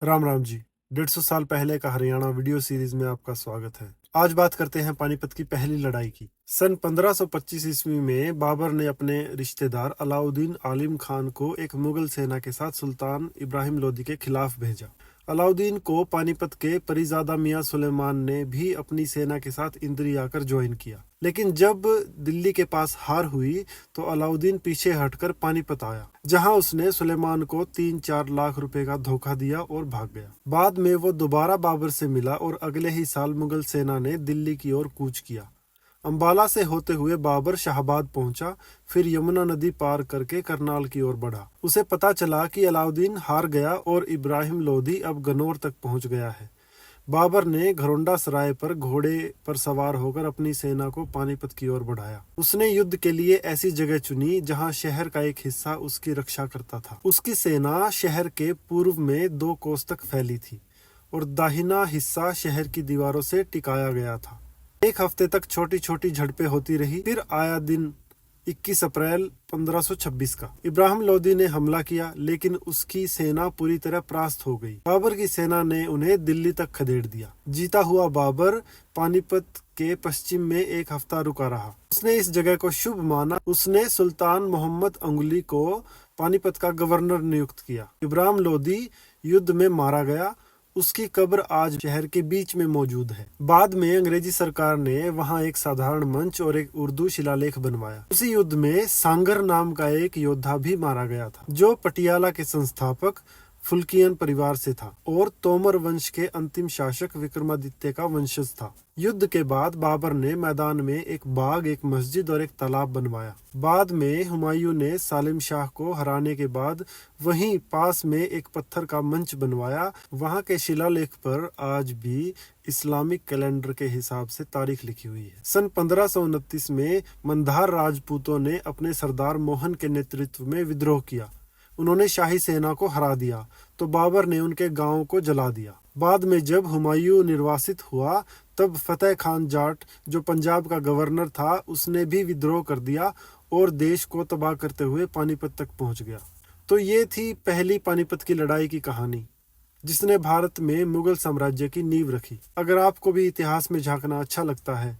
राम राम जी। 150 साल पहले का हरियाणा वीडियो सीरीज में आपका स्वागत है। आज बात करते हैं पानीपत की पहली लड़ाई की। सन 1525 ईस्वी में बाबर ने अपने रिश्तेदार अलाउद्दीन आलिम खान को एक मुगल सेना के साथ सुल्तान इब्राहिम लोदी के खिलाफ भेजा। अलाउद्दीन को पानीपत के परीजादा मियां सुलेमान ने भी अपनी सेना के साथ इंदरी आकर ज्वाइन किया, लेकिन जब दिल्ली के पास हार हुई तो अलाउद्दीन पीछे हटकर पानीपत आया, जहां उसने सुलेमान को 3-4 लाख रुपए का धोखा दिया और भाग गया। बाद में वो दोबारा बाबर से मिला और अगले ही साल मुगल सेना ने दिल्ली की ओर कूच किया। अंबाला से होते हुए बाबर शाहबाद पहुंचा, फिर यमुना नदी पार करके करनाल की ओर बढ़ा। उसे पता चला कि अलाउद्दीन हार गया और इब्राहिम लोदी अब गनौर तक पहुंच गया है। बाबर ने घरोंडा सराय पर घोड़े पर सवार होकर अपनी सेना को पानीपत की ओर बढ़ाया। उसने युद्ध के लिए ऐसी जगह चुनी जहां शहर का एक हिस्सा उसकी रक्षा करता था। उसकी सेना शहर के पूर्व में 2 कोस तक फैली थी और दाहिना हिस्सा शहर की दीवारों से टिकाया गया था। एक हफ्ते तक छोटी छोटी झड़पें होती रही। फिर आया दिन 21 अप्रैल 1526 का। इब्राहिम लोदी ने हमला किया, लेकिन उसकी सेना पूरी तरह परास्त हो गई। बाबर की सेना ने उन्हें दिल्ली तक खदेड़ दिया। जीता हुआ बाबर पानीपत के पश्चिम में एक हफ्ता रुका रहा। उसने इस जगह को शुभ माना। उसने सुल्तान मोहम्मद अंगुली को पानीपत का गवर्नर नियुक्त किया। इब्राहिम लोदी युद्ध में मारा गया। उसकी कब्र आज शहर के बीच में मौजूद है। बाद में अंग्रेजी सरकार ने वहां एक साधारण मंच और एक उर्दू शिलालेख बनवाया। उसी युद्ध में सांगर नाम का एक योद्धा भी मारा गया था, जो पटियाला के संस्थापक फुल्कियन परिवार से था और तोमर वंश के अंतिम शासक विक्रमादित्य का वंशज था। युद्ध के बाद बाबर ने मैदान में एक बाग, एक मस्जिद और एक तालाब बनवाया। बाद में हुमायूं ने सालिम शाह को हराने के बाद वहीं पास में एक पत्थर का मंच बनवाया। वहां के शिलालेख पर आज भी इस्लामिक कैलेंडर के हिसाब से तारीख लिखी हुई है। सन 1529 में मंधार राजपूतों ने अपने सरदार मोहन के नेतृत्व में विद्रोह किया। उन्होंने शाही सेना को हरा दिया तो बाबर ने उनके गांवों को जला दिया। बाद में जब हुमायूं निर्वासित हुआ तब फतेह खान जाट, जो पंजाब का गवर्नर था, उसने भी विद्रोह कर दिया और देश को तबाह करते हुए पानीपत तक पहुंच गया। तो ये थी पहली पानीपत की लड़ाई की कहानी, जिसने भारत में मुगल साम्राज्य की नींव रखी। अगर आपको भी इतिहास में झांकना अच्छा लगता है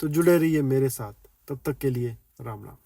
तो जुड़े रहिए मेरे साथ। तब तक के लिए राम राम।